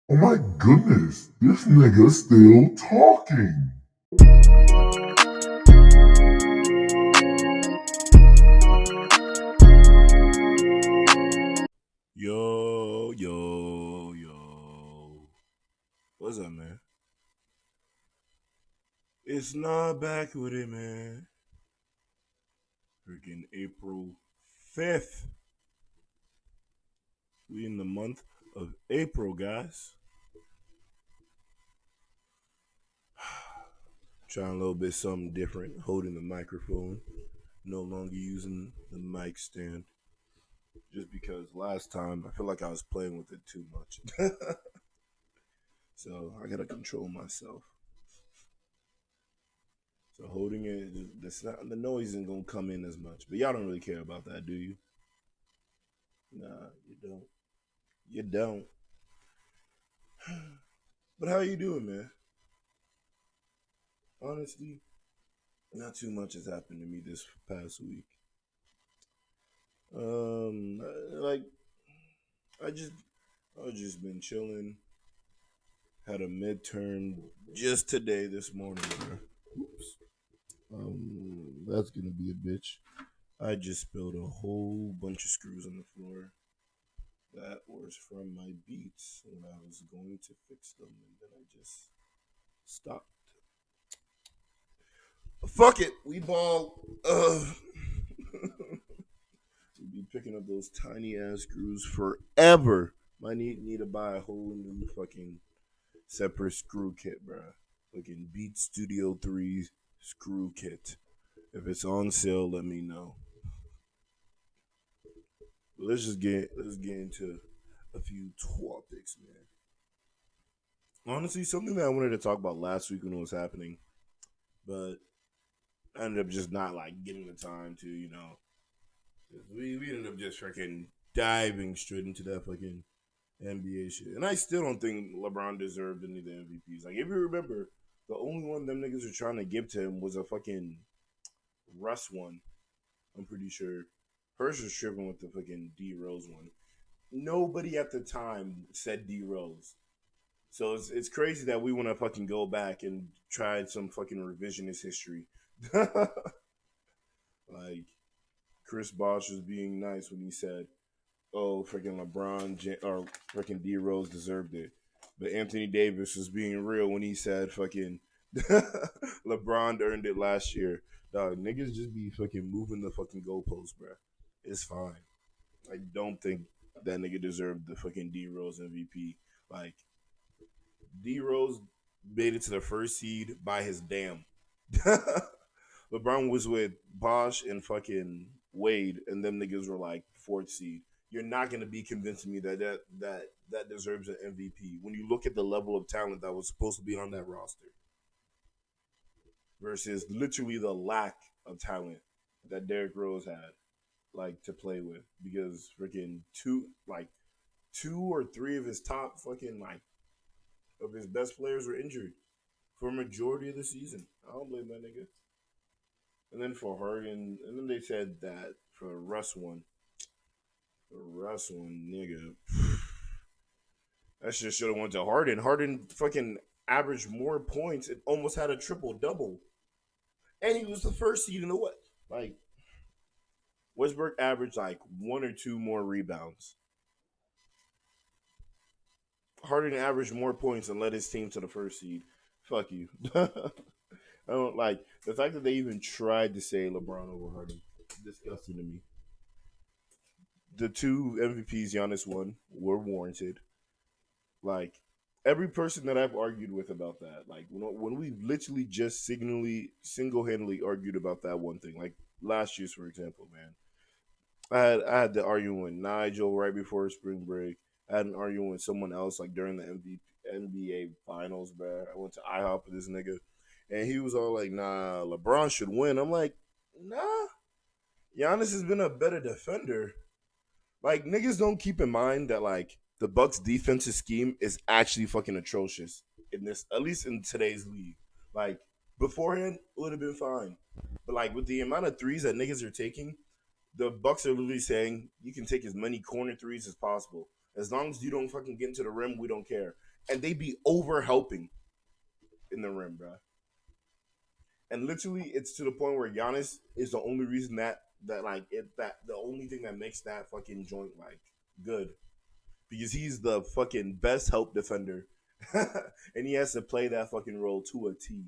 Oh my goodness, this nigga's still talking. Yo, yo, yo. What's up, man? It's not back with it, man. Freaking April 5th. We in the month of April, guys. Trying a little bit something different. Holding the microphone. No longer using the mic stand. Just because last time I feel like I was playing with it too much. So I gotta control myself. So holding it, the noise isn't gonna come in as much. But y'all don't really care about that, do you? Nah, you don't. You don't. But how you doing, man? Honestly, not too much has happened to me this past week. Like I just, I just been chilling. Had a midterm just today, this morning, bro. Oops. That's gonna be a bitch. I just spilled a whole bunch of screws on the floor. That was from my beats when I was going to fix them, and then I just stopped. Fuck it, we ball. We'll be picking up those tiny ass screws forever. Might need to buy a whole new fucking separate screw kit, bruh. Fucking Beat Studio 3 screw kit. If it's on sale, let me know. Let's get into a few topics, man. Honestly, something that I wanted to talk about last week when it was happening, but I ended up just not like getting the time to, we ended up just freaking diving straight into that fucking NBA shit. And I still don't think LeBron deserved any of the MVPs. Like, if you remember, the only one them niggas were trying to give to him was a fucking Russ one. I'm pretty sure. Hurst was tripping with the fucking D Rose one. Nobody at the time said D Rose. So it's crazy that we want to fucking go back and try some fucking revisionist history. Like, Chris Bosh was being nice when he said, "Oh, freaking or freaking D Rose deserved it," but Anthony Davis was being real when he said, "Fucking LeBron earned it last year." Dog, niggas just be fucking moving the fucking goalposts, bro. It's fine. I don't think that nigga deserved the fucking D Rose MVP. Like, D Rose made it to the first seed by his damn. LeBron was with Bosh and fucking Wade, and them niggas were like fourth seed. You're not gonna be convincing me that deserves an MVP when you look at the level of talent that was supposed to be on that roster versus literally the lack of talent that Derrick Rose had like to play with because freaking two or three of his top fucking like of his best players were injured for a majority of the season. I don't blame that nigga. And then for Harden, and then they said that for Russ one, nigga, that shit should have went to Harden. Harden fucking averaged more points and almost had a triple double, and he was the first seed in the West. Like Westbrook averaged like one or two more rebounds. Harden averaged more points and led his team to the first seed. Fuck you. I don't like the fact that they even tried to say LeBron over Harden. Disgusting to me. The two MVPs Giannis won were warranted. Like every person that I've argued with about that, like when we literally just single handedly argued about that one thing, like last year's for example, man. I had the argument with Nigel right before spring break. I had an argument with someone else like during the NBA finals, bro. I went to IHOP with this nigga, and he was all like, "Nah, LeBron should win." I'm like, "Nah, Giannis has been a better defender." Like niggas don't keep in mind that like the Bucks defensive scheme is actually fucking atrocious in this, at least in today's league. Like beforehand, it would have been fine, but like with the amount of threes that niggas are taking, the Bucks are literally saying you can take as many corner threes as possible, As long as you don't fucking get into the rim, we don't care. And they be over helping in the rim, bro. And literally, it's to the point where Giannis is the only reason that like that the only thing that makes that fucking joint like good, because he's the fucking best help defender, and he has to play that fucking role to a T.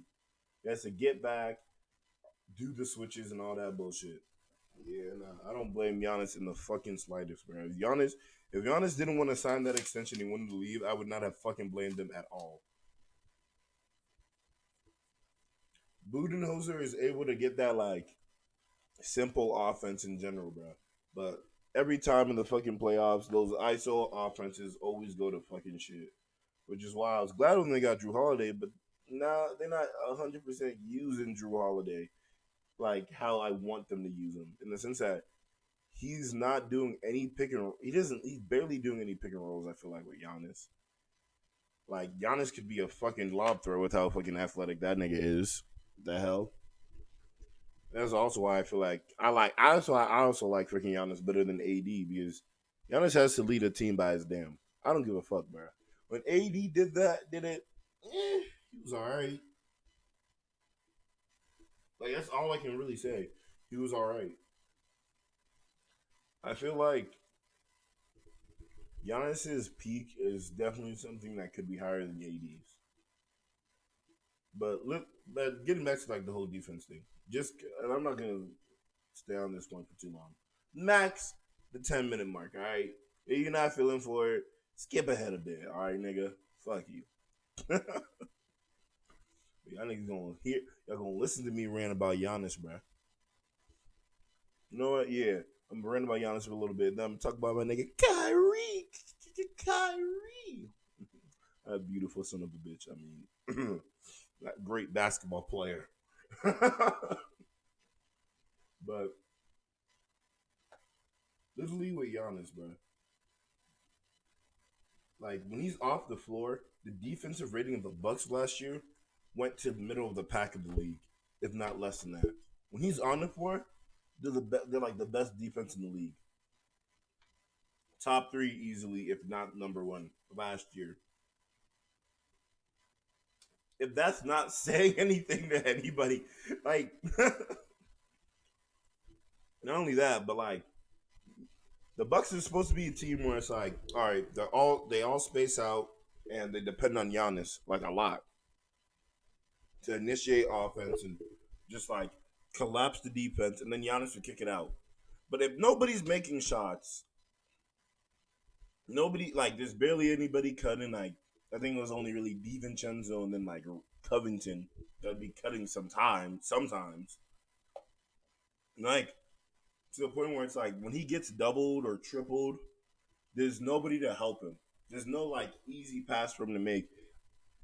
He has to get back, do the switches and all that bullshit. Yeah, nah, I don't blame Giannis in the fucking slightest, bro. If Giannis didn't want to sign that extension, he wanted to leave, I would not have fucking blamed him at all. Budenholzer is able to get that like simple offense in general, bro. But every time in the fucking playoffs, those ISO offenses always go to fucking shit. Which is why I was glad when they got Drew Holiday, but now they're not 100% using Drew Holiday like how I want them to use him. In the sense that he's not doing any pick and roll. He's barely doing any pick and rolls, I feel like, with Giannis. Like Giannis could be a fucking lob thrower with how fucking athletic that nigga is. The hell? That's also why I feel like I also like freaking Giannis better than AD, because Giannis has to lead a team by his damn. I don't give a fuck, bro. When AD did it, he was alright. Like that's all I can really say. He was alright. I feel like Giannis's peak is definitely something that could be higher than AD's. But getting back to like the whole defense thing, and I'm not gonna stay on this one for too long. Max the 10-minute mark. All right, if you're not feeling for it, skip ahead a bit. All right, nigga, fuck you. Y'all niggas y'all gonna listen to me rant about Giannis, bro. You know what? Yeah, I'm ranting about Giannis for a little bit. Then I'm talking about my nigga Kyrie. Kyrie, a beautiful son of a bitch. I mean, that great basketball player. But literally with Giannis, bro. Like when he's off the floor, the defensive rating of the Bucks last year went to the middle of the pack of the league, if not less than that. When he's on the floor, they're like the best defense in the league. Top three easily, if not number one last year. If that's not saying anything to anybody, like not only that, but like the Bucks is supposed to be a team where it's like, all right, they all space out and they depend on Giannis like a lot to initiate offense and just like collapse the defense, and then Giannis would kick it out. But if nobody's making shots, nobody like there's barely anybody cutting. Like I think it was only really DiVincenzo and then like Covington that'd be cutting sometimes. Like to the point where it's like when he gets doubled or tripled, there's nobody to help him. There's no like easy pass for him to make.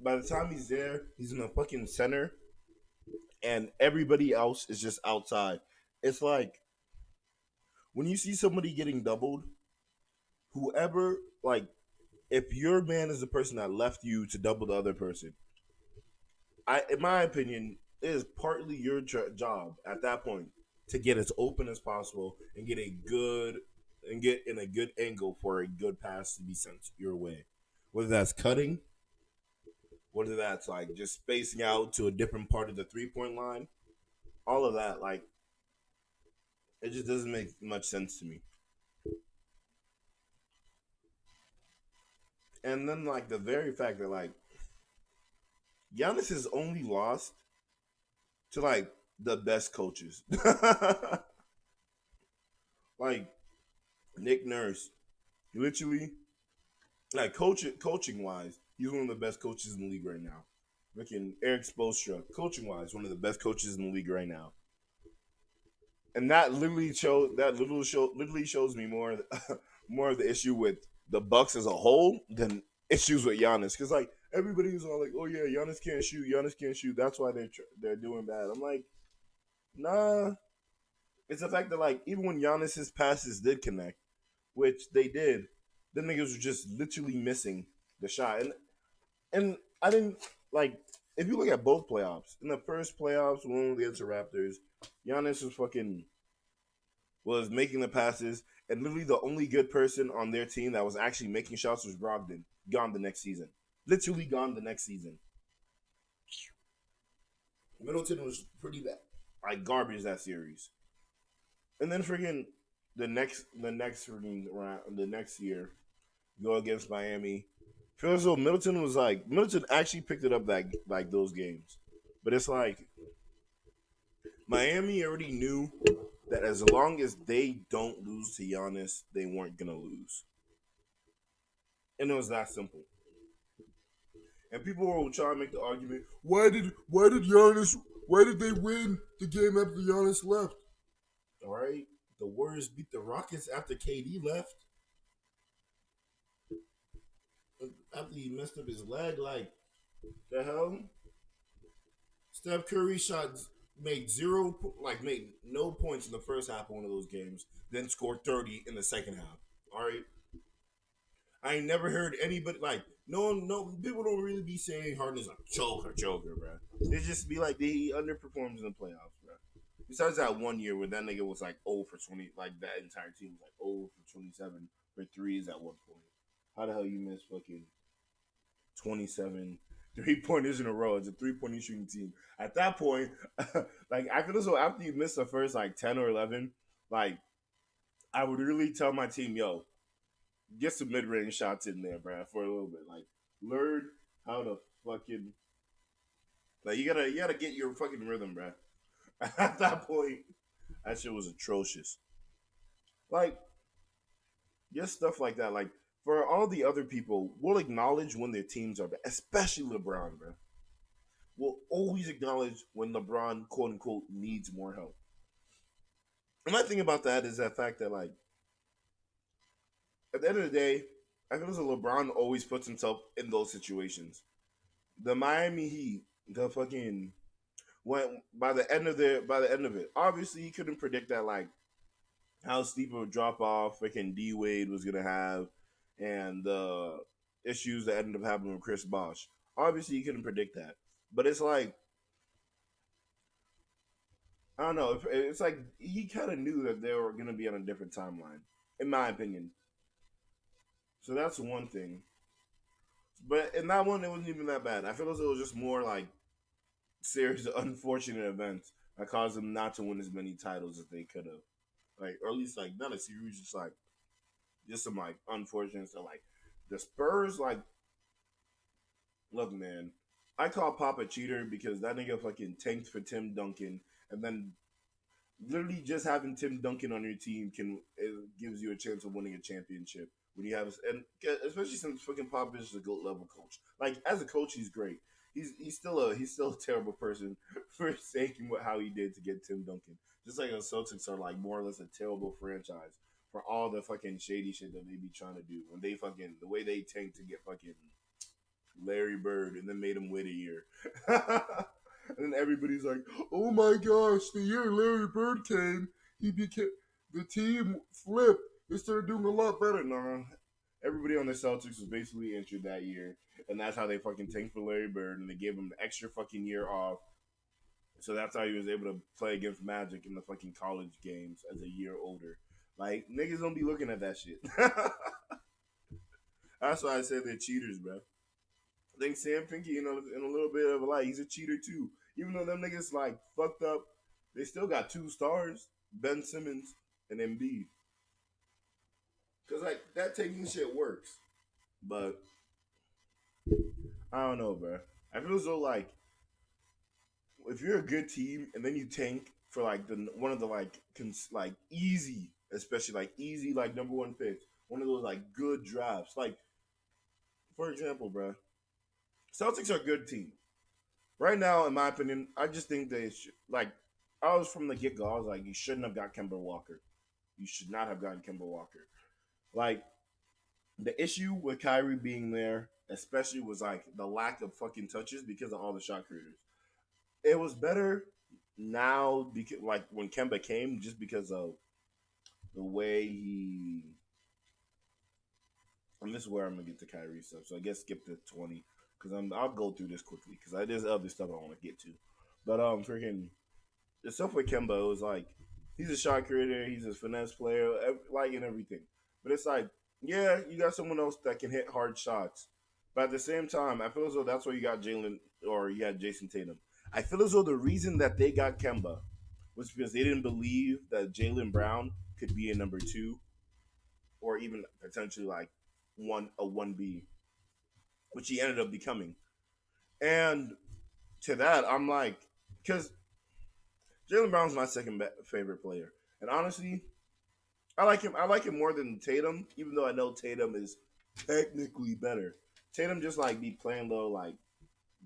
By the time he's there, he's in the fucking center, and everybody else is just outside. It's like when you see somebody getting doubled, whoever like if your man is the person that left you to double the other person, in my opinion, it is partly your job at that point to get as open as possible and get in a good angle for a good pass to be sent your way. Whether that's cutting, whether that's like just spacing out to a different part of the 3 point line, all of that, like it just doesn't make much sense to me. And then like the very fact that like Giannis has only lost to like the best coaches. Like Nick Nurse, literally, like coaching wise, he's one of the best coaches in the league right now. Freaking Eric Spoelstra, coaching wise, one of the best coaches in the league right now. And literally shows me more more of the issue with the Bucks as a whole than issues with Giannis. Because like everybody was all like, "Oh yeah, Giannis can't shoot. Giannis can't shoot. That's why they're doing bad." I'm like, nah. It's the fact that like even when Giannis's passes did connect, which they did, the niggas were just literally missing the shot. And I didn't like if you look at both playoffs. In the first playoffs, when we against the Raptors, Giannis was making the passes, And literally the only good person on their team that was actually making shots was Brogdon. Gone the next season. Literally gone the next season. Middleton was pretty bad. Like garbage that series. And then freaking the next freaking round, the next year, go against Miami. Feels as though Middleton actually picked it up that like those games. But it's like Miami already knew that as long as they don't lose to Giannis, they weren't gonna lose. And it was that simple. And people were trying to make the argument, why did they win the game after Giannis left? All right. The Warriors beat the Rockets after KD left. After he messed up his leg, like the hell? Steph Curry made no points in the first half of one of those games, then scored 30 in the second half. All right. I ain't never heard anybody like no people don't really be saying Harden's like choker, bro. They just be like he underperforms in the playoffs, bro. Besides that one year where that nigga was like 0 for 20, like that entire team was like 0 for 27 for threes at one point. How the hell you miss fucking 27 3-pointers in a row as a 3-point shooting team? At that point, like I feel as though after you miss the first like 10 or 11, like I would really tell my team, yo, get some mid range shots in there, bro, for a little bit. Like, learn how to fucking like you gotta get your fucking rhythm, bro. At that point, that shit was atrocious. Like, just stuff like that. Like, for all the other people, we'll acknowledge when their teams are bad, especially LeBron, bro. We'll always acknowledge when LeBron, quote unquote, needs more help. And my thing about that is that fact that, like, at the end of the day, I feel as though LeBron always puts himself in those situations. The Miami Heat, the fucking when by the end of it, obviously he couldn't predict that like how steep of a drop off freaking D Wade was gonna have, and the issues that ended up happening with Chris Bosh. Obviously, he couldn't predict that, but it's like I don't know. It's like he kind of knew that they were gonna be on a different timeline, in my opinion. So that's one thing. But in that one, it wasn't even that bad. I feel as though it was just more like series of unfortunate events that caused them not to win as many titles as they could have. Like, or at least like not a series, just some like unfortunate stuff. Like the Spurs, like, look, man, I call Pop a cheater because that nigga fucking tanked for Tim Duncan, and then literally just having Tim Duncan on your team it gives you a chance of winning a championship when you have and especially since fucking Popovich is a GOAT level coach. Like as a coach, he's great. He's still a terrible person for saying how he did to get Tim Duncan. Just like the Celtics are like more or less a terrible franchise for all the fucking shady shit that they be trying to do when they fucking the way they tank to get fucking Larry Bird and then made him wait a year. And then everybody's like, "Oh my gosh, the year Larry Bird came, he became the team flipped. They started doing a lot better." Nah, everybody on the Celtics was basically injured that year, and that's how they fucking tanked for Larry Bird, and they gave him the extra fucking year off. So that's how he was able to play against Magic in the fucking college games as a year older. Like niggas don't be looking at that shit. That's why I said they're cheaters, bro. I think Sam Pinky in a little bit of a light. He's a cheater too. Even though them niggas like fucked up, they still got two stars, Ben Simmons and Embiid. Cause like that taking shit works, but I don't know, bro. I feel as though like if you're a good team and then you tank for like the one of the like easy, especially like easy like number one picks, one of those like good drafts. Like for example, bro, Celtics are a good team. Right now, in my opinion, I just think they should, like, I was from the get go. I was like, you shouldn't have got Kemba Walker. You should not have gotten Kemba Walker. Like, the issue with Kyrie being there, especially, was like the lack of fucking touches because of all the shot creators. It was better now because, like, when Kemba came, just because of the way he. And this is where I'm gonna get to Kyrie stuff. So I guess skip to 20 because I'll go through this quickly because there's other stuff I want to get to. But freaking the stuff with Kemba was like He's a shot creator. He's a finesse player, like in everything. But it's like, yeah, you got someone else that can hit hard shots. But at the same time, I feel as though that's why you got Jalen or you had Jason Tatum. I feel as though the reason that they got Kemba was because they didn't believe that Jalen Brown could be a number two or even potentially like one B, which he ended up becoming. And to that, I'm like, because Jalen Brown's my second favorite player, and honestly, I like him. I like him more than Tatum, even though I know Tatum is technically better. Tatum just like be playing low, like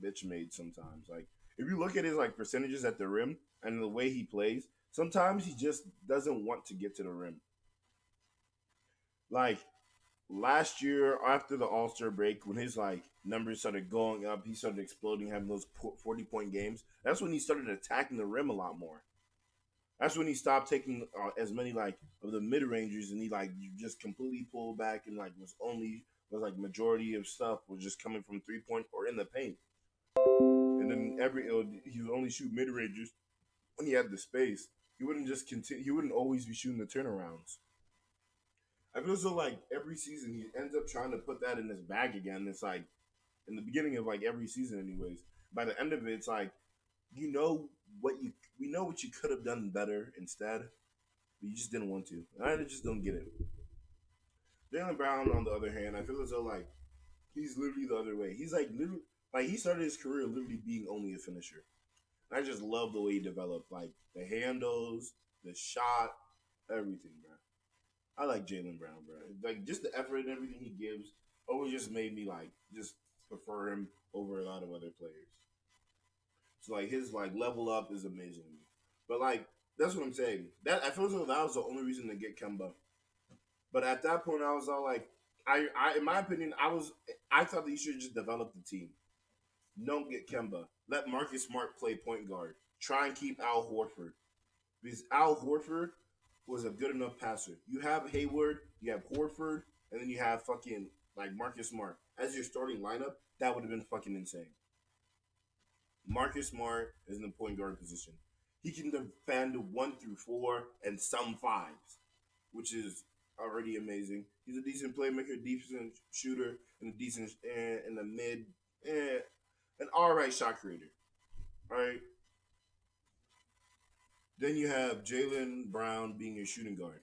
bitch made sometimes. Like if you look at his like percentages at the rim and the way he plays, sometimes he just doesn't want to get to the rim. Like last year after the All Star break, when his like numbers started going up, he started exploding, having those 40-point games. That's when he started attacking the rim a lot more. That's when he stopped taking as many like of the mid rangers, and he like just completely pulled back and like was like majority of stuff was just coming from 3 point or in the paint. And then he would only shoot mid rangers when he had the space. He wouldn't just continue. He wouldn't always be shooting the turnarounds. I feel so like every season he ends up trying to put that in his bag again. It's like in the beginning of like every season, anyways. By the end of it, it's like you know we know what you could have done better instead, but you just didn't want to. I just don't get it. Jalen Brown, on the other hand, I feel as though like he's literally the other way. He's like literally like he started his career literally being only a finisher. And I just love the way he developed, like the handles, the shot, everything, bro. I like Jalen Brown, bro. Like just the effort and everything he gives always just made me like just prefer him over a lot of other players. So like his like level up is amazing to me. But like that's what I'm saying. That I feel as though that was the only reason to get Kemba. But at that point, I was all like, in my opinion, I thought that you should just develop the team. Don't get Kemba. Let Marcus Smart play point guard. Try and keep Al Horford because Al Horford was a good enough passer. You have Hayward, you have Horford, and then you have fucking like Marcus Smart as your starting lineup. That would have been fucking insane. Marcus Smart is in the point guard position. He can defend 1 through 4 and some fives, which is already amazing. He's a decent playmaker, decent shooter, and a decent in the mid, an all right shot creator. All right. Then you have Jalen Brown being your shooting guard.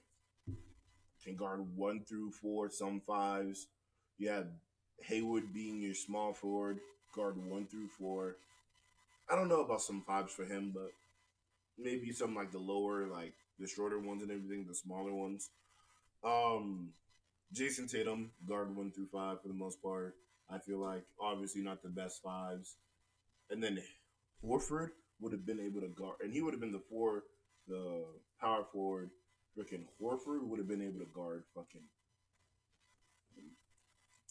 Can guard 1 through 4, some fives. You have Hayward being your small forward, guard 1 through 4. I don't know about some fives for him, but maybe some like the lower, like the shorter ones and everything, the smaller ones. Um, Jason Tatum, guard 1 through 5 for the most part. I feel like obviously not the best fives. And then Horford would have been able to guard, and he would have been the power forward. Freaking Horford would have been able to guard fucking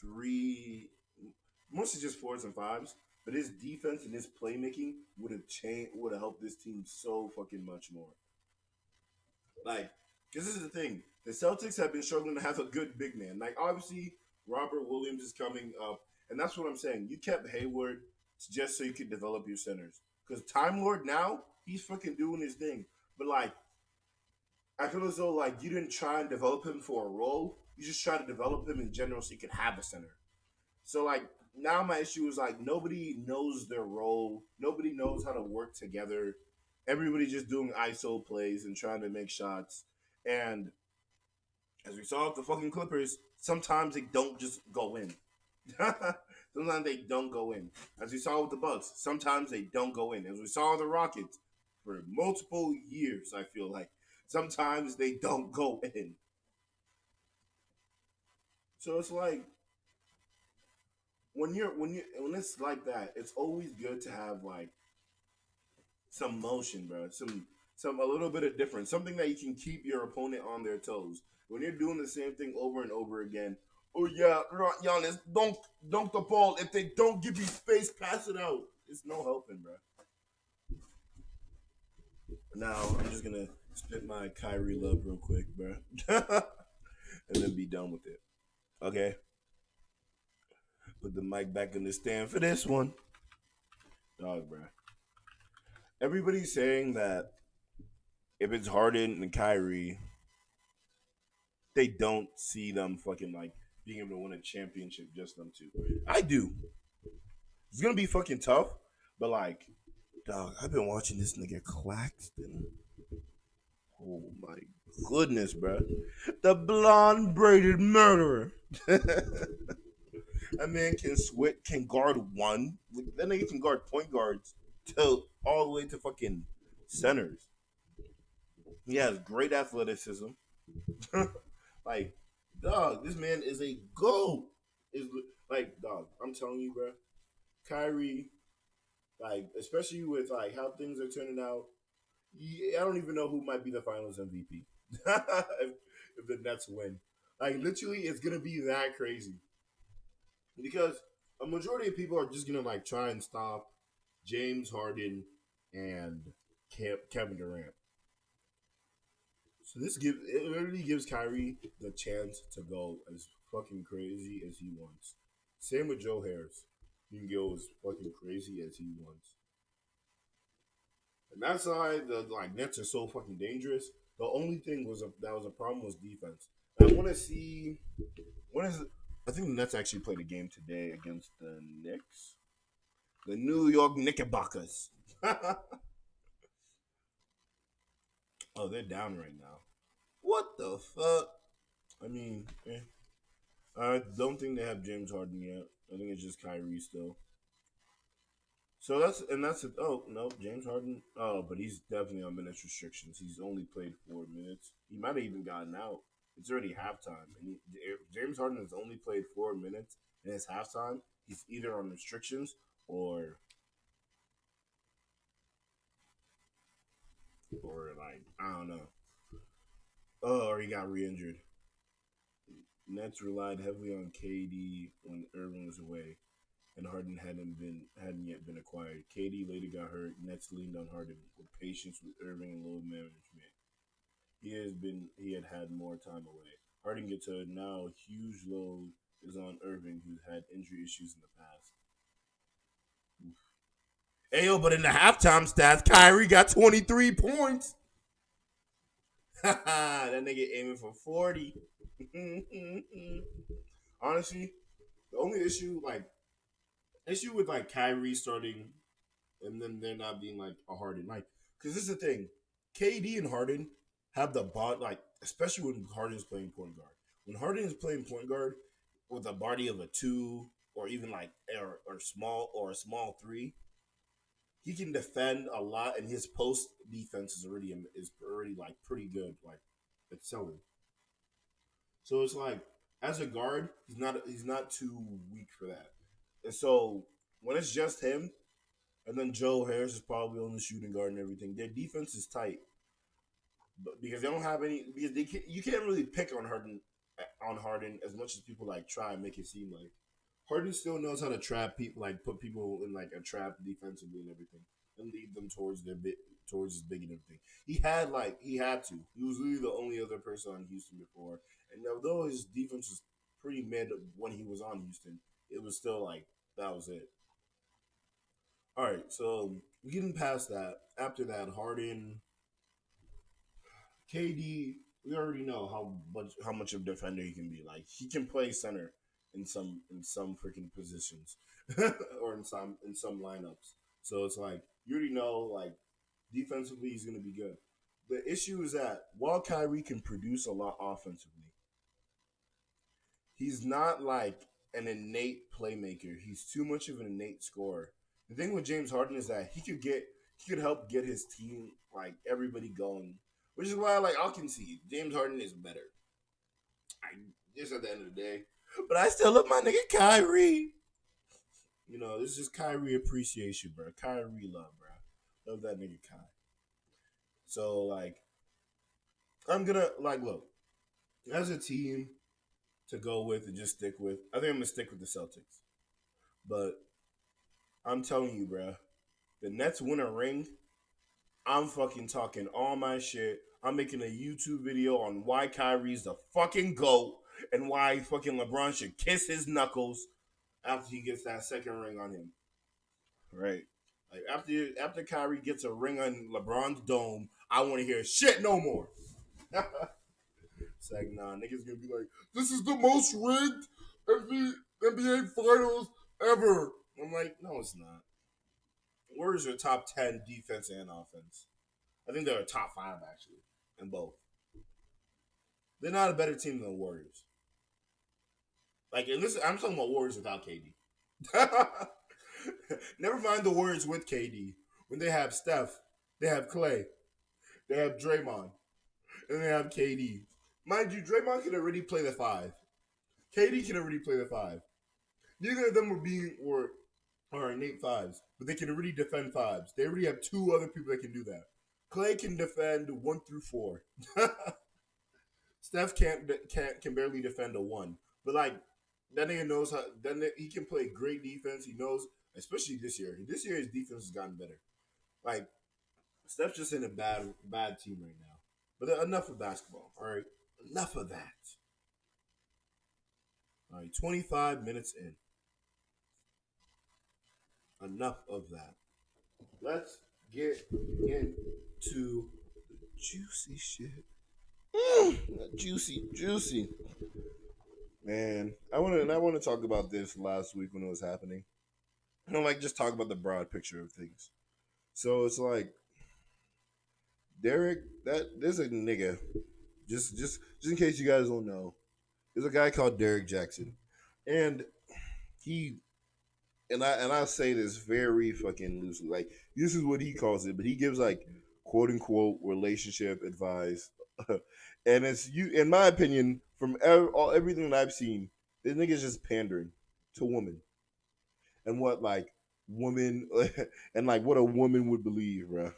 three, mostly just 4s and 5s. But his defense and his playmaking would have helped this team so fucking much more. Like, because this is the thing, the Celtics have been struggling to have a good big man. Like, obviously, Robert Williams is coming up, and that's what I'm saying. You kept Hayward just so you could develop your centers. Because Time Lord now, he's fucking doing his thing. But like, I feel as though like you didn't try and develop him for a role. You just try to develop him in general so you could have a center. So like now my issue is like nobody knows their role. Nobody knows how to work together. Everybody just doing ISO plays and trying to make shots. And as we saw with the fucking Clippers, sometimes they don't just go in. Sometimes they don't go in. As we saw with the Bucks, sometimes they don't go in. As we saw with the Rockets for multiple years, I feel like sometimes they don't go in. So it's like when it's like that, it's always good to have like some motion, bro. Some a little bit of difference, something that you can keep your opponent on their toes. When you're doing the same thing over and over again, oh yeah, Giannis, dunk the ball. If they don't give you space, pass it out. It's no helping, bro. Now I'm just gonna spit my Kyrie love real quick, bro, and then be done with it. Okay, put the mic back in the stand for this one, dog, bro. Everybody's saying that if it's Harden and Kyrie, they don't see them fucking like being able to win a championship just them two. I do. It's gonna be fucking tough, but like, dog, I've been watching this nigga Claxton. Oh my goodness, bro. The blonde braided murderer. That man can switch, can guard one. That nigga can guard point guards till all the way to fucking centers. He has great athleticism. Like, dog, this man is a goat. Is like, dog, I'm telling you, bro. Kyrie, like, especially with like how things are turning out, I don't even know who might be the Finals MVP if the Nets win. Like, literally, it's gonna be that crazy because a majority of people are just gonna like try and stop James Harden and Kevin Durant. So this gives it literally gives Kyrie the chance to go as fucking crazy as he wants. Same with Joe Harris. He can go as fucking crazy as he wants. And that's why the like Nets are so fucking dangerous. The only thing that was a problem was defense. I want to see when is it? I think the Nets actually played a game today against the Knicks, the New York Knickerbockers. Oh, they're down right now. What the fuck? I mean, I don't think they have James Harden yet. I think it's just Kyrie still. So that's it. Oh no, James Harden. Oh, but he's definitely on minutes restrictions. He's only played 4 minutes. He might have even gotten out. It's already halftime, and James Harden has only played 4 minutes, and it's halftime. He's either on restrictions or like I don't know. Oh, or he got re-injured. Nets relied heavily on KD when Irving was away, and Harden hadn't yet been acquired. KD later got hurt. Nets leaned on Harden with patience with Irving and load management. He had more time away. Harden gets a now huge load is on Irving, who's had injury issues in the past. Ayo, but in the halftime stats, Kyrie got 23 points. That nigga aiming for 40. Honestly, the only issue with like Kyrie starting and then there not being like a Harden, like, because this is the thing, KD and Harden have the bot, like, especially when Harden's playing point guard. When Harden is playing point guard with a body of a two or even like or a small three, he can defend a lot, and his post defense is already like pretty good, like excelling. So it's like as a guard, he's not too weak for that. And so when it's just him, and then Joe Harris is probably on the shooting guard and everything. Their defense is tight, but because they don't have any, because you can't really pick on Harden as much as people like try and make it seem like Harden still knows how to trap people, like put people in like a trap defensively and everything, and lead them towards his big and everything. He had to. He was really the only other person on Houston before, and although his defense was pretty mid when he was on Houston, it was still like that was it. All right, so getting past that, after that, Harden, KD, we already know how much of a defender he can be. Like he can play center in some freaking positions, or in some lineups. So it's like you already know, like defensively he's gonna be good. The issue is that while Kyrie can produce a lot offensively, he's not like an innate playmaker. He's too much of an innate scorer. The thing with James Harden is that he could help get his team, like everybody going, which is why like I can see James Harden is better. I just at the end of the day, but I still love my nigga Kyrie. This is just Kyrie appreciation, bro. Kyrie love, bro. Love that nigga Kai. So like I'm gonna like look as a team to go with and just stick with. I think I'm gonna stick with the Celtics. But I'm telling you, bro, the Nets win a ring. I'm fucking talking all my shit. I'm making a YouTube video on why Kyrie's the fucking GOAT and why fucking LeBron should kiss his knuckles after he gets that second ring on him. Right. Like after Kyrie gets a ring on LeBron's dome, I want to hear shit no more. It's like, nah, niggas gonna be like, this is the most rigged NBA finals ever. I'm like, no, it's not. Warriors are top 10 defense and offense. I think they're a top 5, actually, in both. They're not a better team than the Warriors. Like, and this, I'm talking about Warriors without KD. Never mind the Warriors with KD. When they have Steph, they have Clay, they have Draymond, and they have KD. Mind you, Draymond can already play the 5. KD can already play the 5. Neither of them are innate 5s, but they can already defend 5s. They already have 2 other people that can do that. Clay can defend 1 through 4. Steph can barely defend a 1, but like that nigga knows how. He can play great defense. He knows, especially this year. This year his defense has gotten better. Like Steph's just in a bad team right now. But enough of basketball. All right, enough of that. All right, 25 minutes in. Enough of that. Let's get into the juicy shit. Juicy. Man, I want to talk about this last week when it was happening. I don't like just talk about the broad picture of things. So it's like Derrick, that there's a nigga. Just in case you guys don't know, there's a guy called Derrick Jaxn, and he I say this very fucking loosely. Like this is what he calls it, but he gives like quote unquote relationship advice, and it's you. In my opinion, from everything that I've seen, this nigga's just pandering to women and what like women and like what a woman would believe, bro.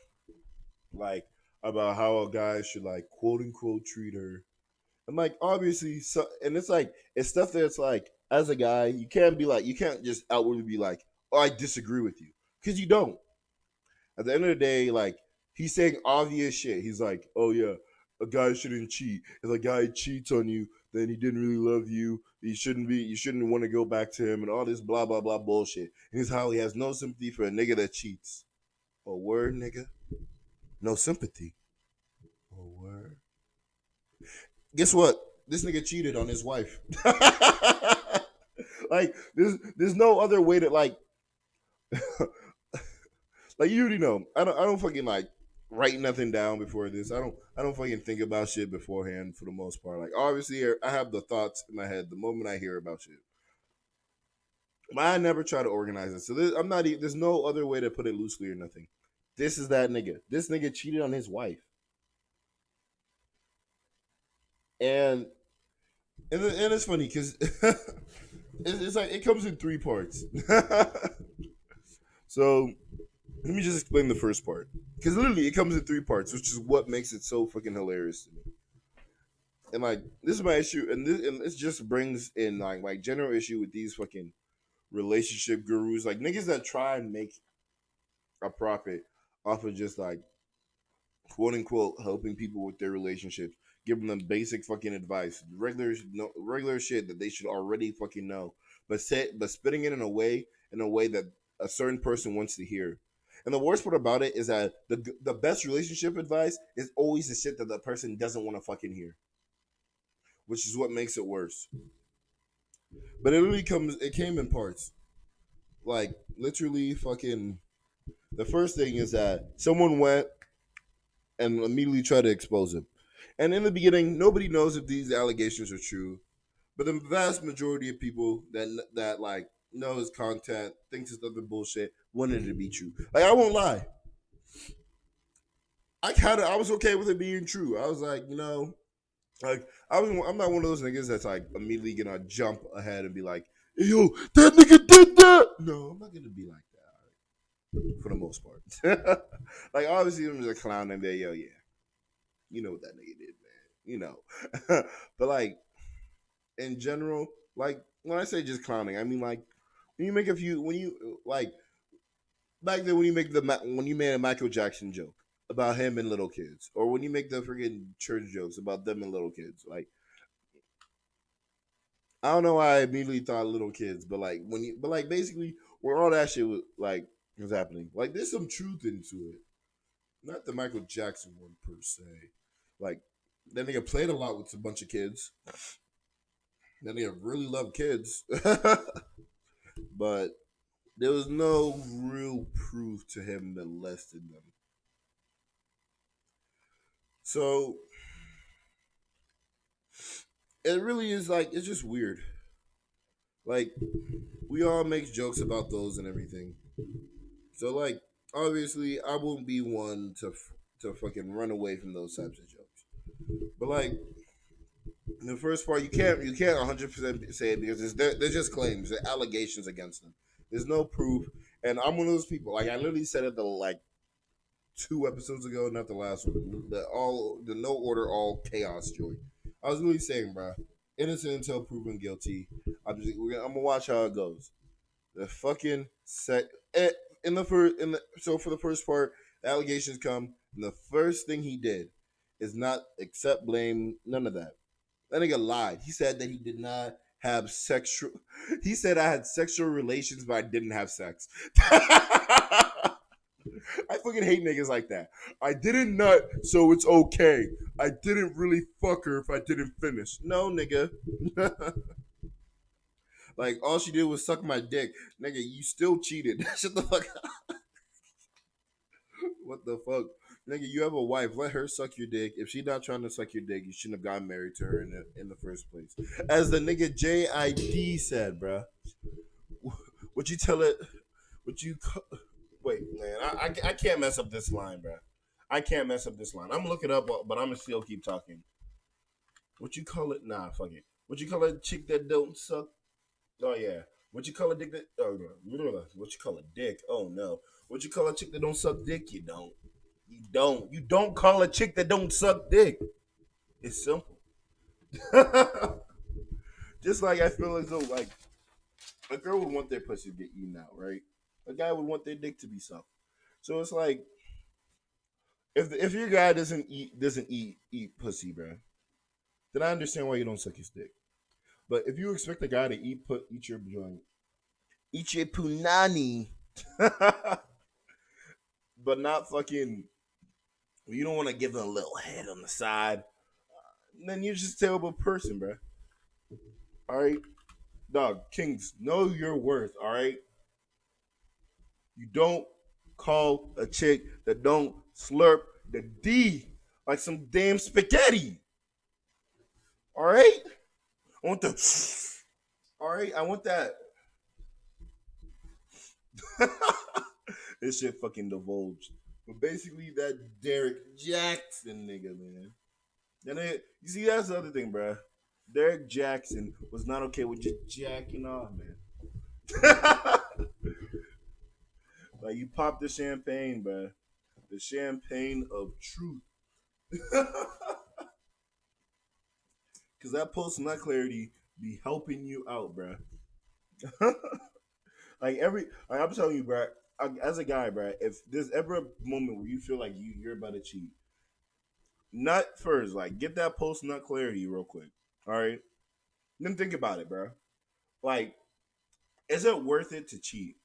Like about how a guy should like quote unquote treat her. And like obviously, so and it's like it's stuff that's like as a guy, you can't just outwardly be like, oh, I disagree with you because you don't. At the end of the day, like he's saying obvious shit. He's like, oh yeah, a guy shouldn't cheat. If a guy cheats on you, then he didn't really love you. You shouldn't want to go back to him and all this blah blah blah bullshit. And he's how he has no sympathy for a nigga that cheats. Oh word, nigga, no sympathy. Oh word. Guess what? This nigga cheated on his wife. Like there's no other way to like like you already know. I don't fucking like write nothing down before this. I don't fucking think about shit beforehand for the most part. Like obviously I have the thoughts in my head the moment I hear about shit. But I never try to organize it. So there's no other way to put it loosely or nothing. This is that nigga. This nigga cheated on his wife. And and it's funny because it's like it comes in 3 parts. So let me just explain the first part because literally it comes in 3 parts, which is what makes it so fucking hilarious to me. And like this is my issue, and this just brings in like my general issue with these fucking relationship gurus, like niggas that try and make a profit off of just like quote unquote helping people with their relationships, giving them basic fucking advice, regular shit that they should already fucking know, but spitting it in a way that a certain person wants to hear. And the worst part about it is that the best relationship advice is always the shit that the person doesn't want to fucking hear, which is what makes it worse. But it came in parts. Like literally fucking the first thing is that someone went and immediately tried to expose him. And in the beginning, nobody knows if these allegations are true, but the vast majority of people that like know his content, thinks it's other bullshit, wanted it to be true. Like I won't lie, I was okay with it being true. I was like, like I'm not one of those niggas that's like immediately gonna jump ahead and be like, hey, yo, that nigga did that. No, I'm not gonna be like that for the most part. Like obviously I'm just a clown and be like, yo, yeah, you know what that nigga did, man. But like in general, like when I say just clowning, I mean like when you like back then when you made a Michael Jackson joke about him and little kids, or when you make the freaking church jokes about them and little kids, like I don't know why I immediately thought little kids, but like but like basically where all that shit was happening, like there's some truth into it. Not the Michael Jackson one per se. Like that nigga played a lot with a bunch of kids. That nigga really loved kids, but there was no real proof to him molesting them. So it really is like it's just weird. Like we all make jokes about those and everything. So like obviously I won't be one to fucking run away from those types of jokes. But like the first part, you can't 100% say it because they're just claims, they're allegations against them. There's no proof, and I'm one of those people. Like I literally said it the like 2 episodes ago, not the last one. The no order, all chaos joint. I was really saying, bro, innocent until proven guilty. I'm gonna watch how it goes. The fucking set in the first in the so for the first part, the allegations come, and the first thing he did is not accept blame, none of that. That nigga lied. He said that he did not have sexual. He said I had sexual relations, but I didn't have sex. I fucking hate niggas like that. I didn't nut, so it's okay. I didn't really fuck her if I didn't finish. No, nigga. Like all she did was suck my dick, nigga. You still cheated. Shut the fuck up. What the fuck, nigga? You have a wife. Let her suck your dick. If she not trying to suck your dick, you shouldn't have gotten married to her in the first place. As the nigga JID said, bruh. Would you tell it? Would you? Wait, man. I can't mess up this line, bruh. I can't mess up this line. I'm gonna look it up, but I'm gonna still keep talking. What you call it? Nah, fuck it. What you call a chick that don't suck? Oh yeah. What you call a dick that? Oh no. What you call a dick? Oh no. What you call a chick that don't suck dick? You don't. You don't. You don't call a chick that don't suck dick. It's simple. Just like I feel as though like a girl would want their pussy to get eaten out, right? A guy would want their dick to be sucked. So it's like if your guy doesn't eat pussy, bro, then I understand why you don't suck his dick. But if you expect a guy to eat your joint, eat your punani, but not fucking, you don't want to give him a little head on the side, then you're just a terrible person, bro. All right, dog, kings, know your worth. All right, you don't call a chick that don't slurp the D like some damn spaghetti. All right, I want the. All right, I want that. This shit fucking divulged. But basically, that Derek Jackson nigga, man. And you see, that's the other thing, bro. Derek Jackson was not okay with just jacking off, man. Like you pop the champagne, bro. The champagne of truth. Cause that post nut clarity be helping you out, bro. Like I'm telling you, bro. As a guy, bro, if there's ever a moment where you feel like you're about to cheat, nut first, like get that post nut clarity real quick. All right, then think about it, bro. Like, is it worth it to cheat?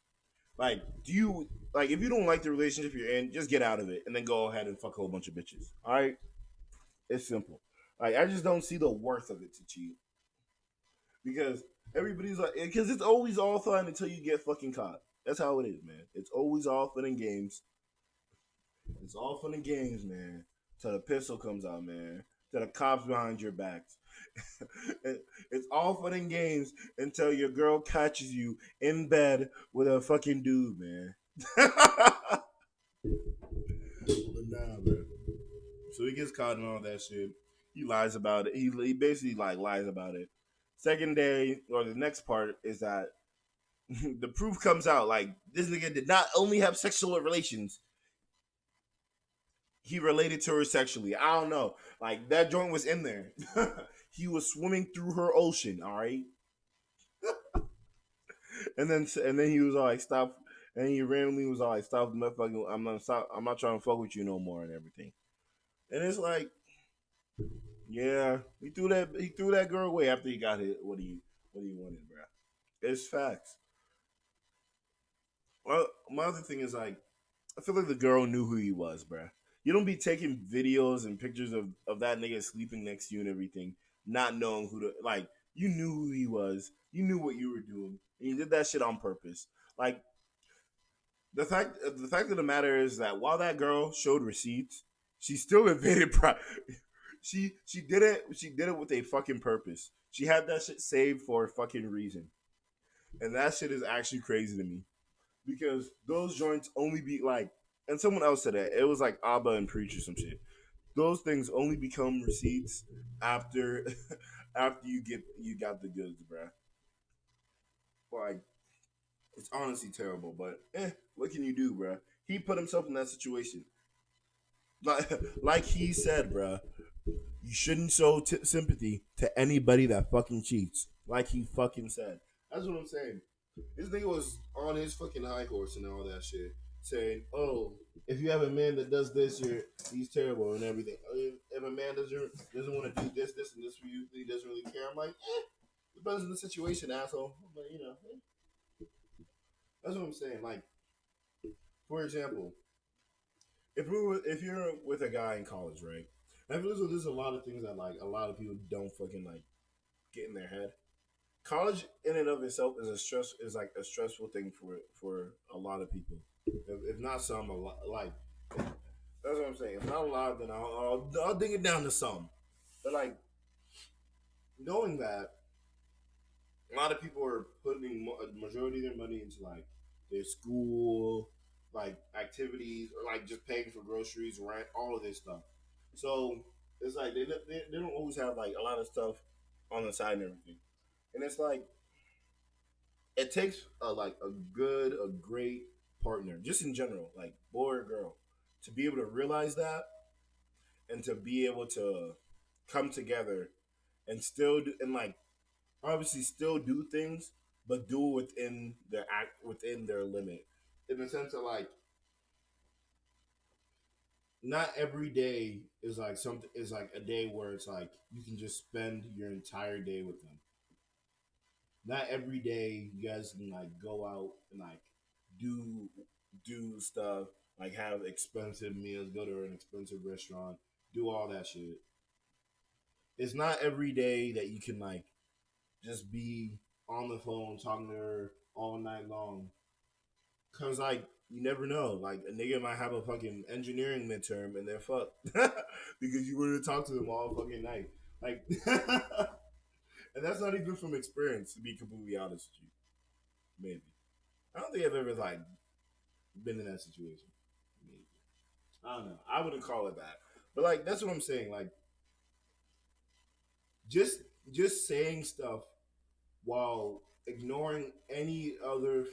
Like, do you like if you don't like the relationship you're in, just get out of it and then go ahead and fuck a whole bunch of bitches. All right, it's simple. Like, I just don't see the worth of it to cheat because everybody's like, because it's always all fun until you get fucking caught. That's how it is, man. It's always all fun and games. It's all fun and games, man. Till the pistol comes out, man. Till the cops behind your backs. It's all fun and games until your girl catches you in bed with a fucking dude, man. But nah, man. So he gets caught in all that shit. He lies about it. He basically like lies about it. Second day or the next part is that the proof comes out. Like this nigga did not only have sexual relations, he related to her sexually. I don't know. Like that joint was in there. He was swimming through her ocean. All right, and then he was all like, "Stop." And he randomly was all like, "Stop, motherfucking! I'm not stop. I'm not trying to fuck with you no more," and everything. And it's like, yeah, he threw that girl away after he got it. What he wanted, bro. It's facts. Well, my other thing is like, I feel like the girl knew who he was, bro. You don't be taking videos and pictures of that nigga sleeping next to you and everything, not knowing who to like. You knew who he was. You knew what you were doing, and you did that shit on purpose. Like the fact of the matter is that while that girl showed receipts, she still invaded. She did it with a fucking purpose. She had that shit saved for a fucking reason, and that shit is actually crazy to me because those joints only be like. And someone else said that it was like Abba and Preach or some shit. Those things only become receipts after after you got the goods, bruh. Like it's honestly terrible, but what can you do, bruh? He put himself in that situation. Like like he said, bruh, you shouldn't show sympathy to anybody that fucking cheats. Like he fucking said. That's what I'm saying. This nigga was on his fucking high horse and all that shit, saying, "Oh, if you have a man that does this, he's terrible and everything. If a man doesn't want to do this, and this for you, he doesn't really care." I'm like, depends on the situation, asshole. But that's what I'm saying. Like, for example, if you're with a guy in college, right? I feel as though there's a lot of things that like a lot of people don't fucking like get in their head. College in and of itself is like a stressful thing for a lot of people. If not some, a lot like that's what I'm saying. If not a lot, then I'll dig it down to some. But like knowing that a lot of people are putting a majority of their money into like their school, like activities, or like just paying for groceries, rent, all of this stuff. So it's like they don't always have like a lot of stuff on the side and everything. And it's like it takes a great partner, just in general, like boy or girl, to be able to realize that and to be able to come together and still do, and like obviously still do things, but do it within their limit, in the sense of like not every day is like something is like a day where it's like you can just spend your entire day with them. Not every day you guys can like go out and like do do stuff like have expensive meals, go to an expensive restaurant, do all that shit. It's not every day that you can like just be on the phone talking to her all night long. Cause like you never know, like a nigga might have a fucking engineering midterm and they're fucked because you were to talk to them all fucking night. Like, and that's not even from experience, to be completely honest with you. Maybe I don't think I've ever like been in that situation. Maybe I don't know. I wouldn't call it that, but like that's what I'm saying. Like just just saying stuff while ignoring any other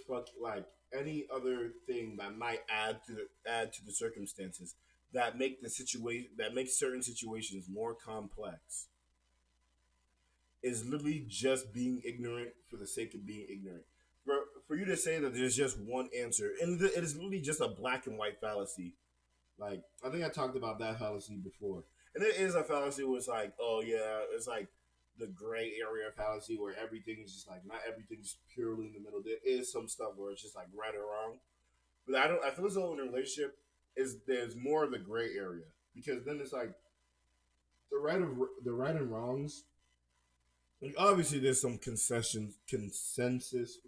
any other thing that might add to the circumstances that make certain situations more complex is literally just being ignorant for the sake of being ignorant. For you to say that there's just one answer, and it is literally just a black and white fallacy. Like I think I talked about that fallacy before, and it is a fallacy where it's like, oh yeah, it's like the gray area fallacy where everything is just like not everything's purely in the middle. There is some stuff where it's just like right or wrong, but I don't. I feel as though in a relationship is there's more of the gray area because then it's like the right and wrongs. Like obviously, there's some consensus,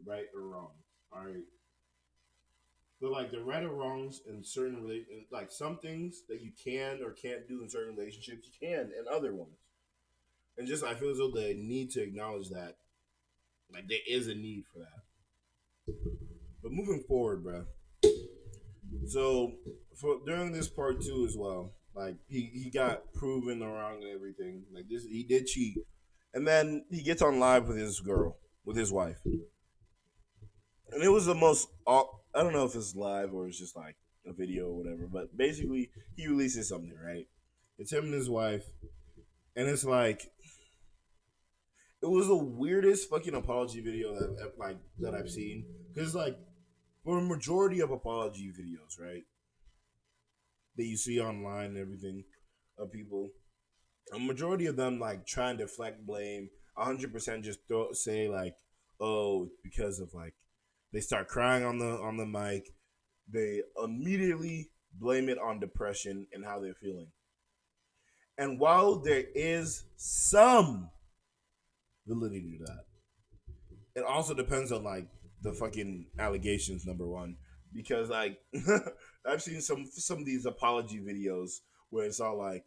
right or wrong. All right, but like the right or wrongs in certain like some things that you can or can't do in certain relationships, you can in other ones. And just I feel as though they need to acknowledge that, like there is a need for that. But moving forward, bro. So for during this part two as well, like he got proven wrong and everything. Like this, he did cheat, and then he gets on live with his girl, with his wife, and it was the most. I don't know if it's live or it's just like a video or whatever, but basically he releases something, right? It's him and his wife, and it's like it was the weirdest fucking apology video that I've seen. Because like for a majority of apology videos, right, that you see online and everything of people, a majority of them like try and deflect blame. 100% just say like, oh, because of like they start crying on the mic. They immediately blame it on depression and how they're feeling. And while there is some validity to that, it also depends on like the fucking allegations. Number one, because like I've seen some of these apology videos where it's all like,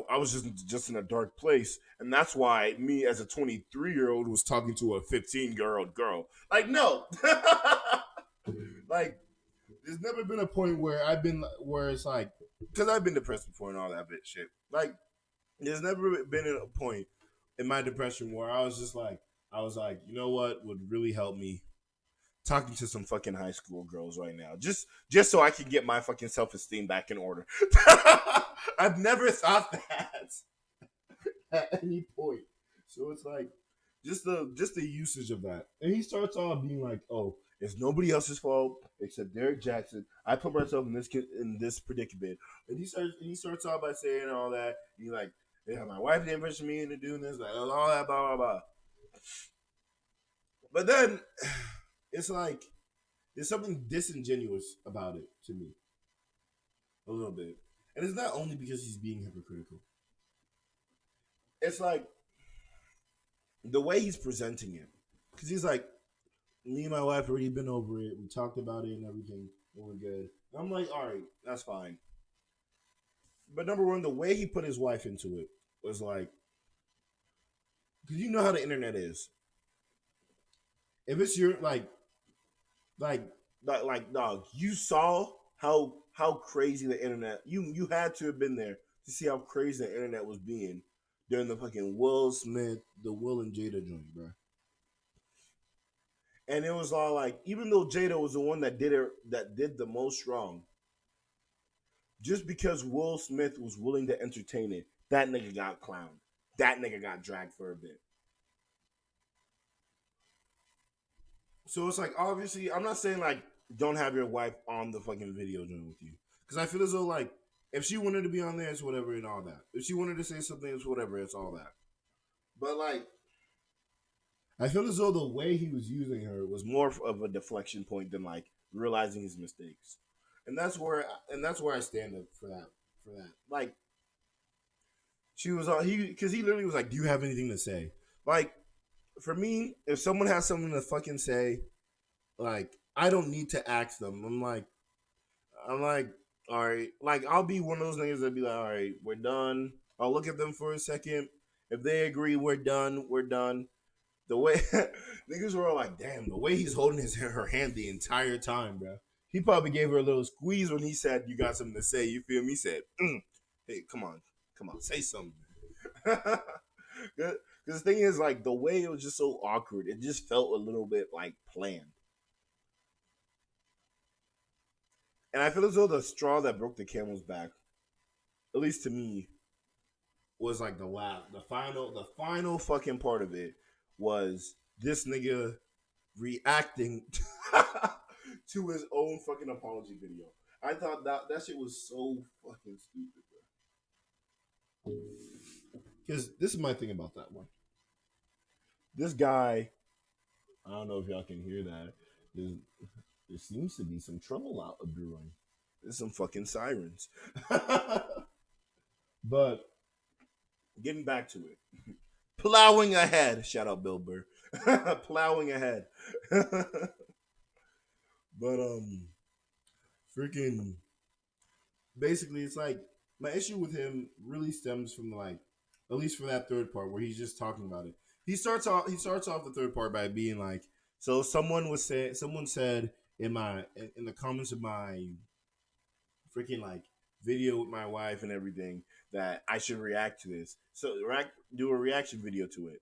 I was just in a dark place, and that's why me as a 23-year-old was talking to a 15-year-old girl. Like, no, like there's never been a point where it's like, because I've been depressed before and all that bit shit. Like, there's never been a point in my depression where I was like, you know what would really help me? Talking to some fucking high school girls right now, just so I can get my fucking self-esteem back in order. I've never thought that at any point. So it's like just the usage of that. And he starts off being like, "Oh, it's nobody else's fault except Derrick Jaxn. I put myself in this predicament." And he starts off by saying all that. He's like, "Yeah, my wife didn't push me into doing this, like all that, blah blah blah." But then it's like there's something disingenuous about it to me, a little bit. And it's not only because he's being hypocritical. It's like the way he's presenting it. Because he's like, me and my wife already been over it. We talked about it and everything. And we're good. And I'm like, all right, that's fine. But number one, the way he put his wife into it was like, because you know how the internet is. If it's your like, dog, you saw how crazy the internet. You had to have been there to see how crazy the internet was being during the fucking Will Smith, the Will and Jada joint, bro. And it was all like, even though Jada was the one that did the most wrong, just because Will Smith was willing to entertain it, that nigga got clowned. That nigga got dragged for a bit. So it's like, obviously, I'm not saying like don't have your wife on the fucking video joint with you, because I feel as though like if she wanted to be on there, it's whatever and all that. If she wanted to say something, it's whatever, it's all that. But like, I feel as though the way he was using her was more of a deflection point than like realizing his mistakes, and that's where I stand up for that. For that, like she was on he because he literally was like, "Do you have anything to say?" Like for me, if someone has something to fucking say, like I don't need to ask them. I'm like, all right. Like I'll be one of those niggas that be like, all right, we're done. I'll look at them for a second. If they agree, we're done. We're done. The way niggas were all like, damn, the way he's holding her hand the entire time, bro. He probably gave her a little squeeze when he said, "You got something to say." You feel me? He said, "Hey, come on, say something." Because the thing is, like, the way it was just so awkward. It just felt a little bit like planned. And I feel as though the straw that broke the camel's back, at least to me, was like the final fucking part of it was this nigga reacting to his own fucking apology video. I thought that shit was so fucking stupid, bro. Because this is my thing about that one. This guy, I don't know if y'all can hear that. There seems to be some trouble out of brewing. There's some fucking sirens. But getting back to it, plowing ahead. Shout out Bill Burr. Plowing ahead. But freaking basically it's like my issue with him really stems from like at least for that third part where he's just talking about it. He starts off the third part by being like, so someone said in the comments of my freaking like video with my wife and everything that I should react to this. So do a reaction video to it.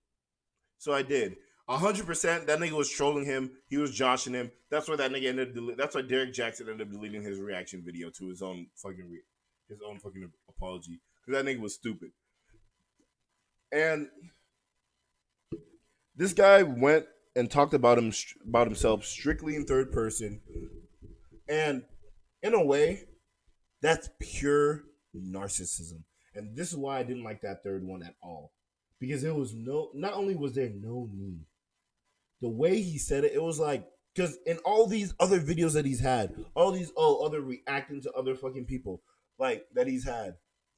So I did. 100%. That nigga was trolling him. He was joshing him. That's why that nigga that's why Derrick Jaxn ended up deleting his reaction video to his own fucking apology because that nigga was stupid. And this guy went and talked about himself strictly in third person, and in a way, that's pure narcissism. And this is why I didn't like that third one at all, because there was not only was there no need, the way he said it, it was like Because in all these other videos that he's had, all these other reacting to other fucking people like that he's had,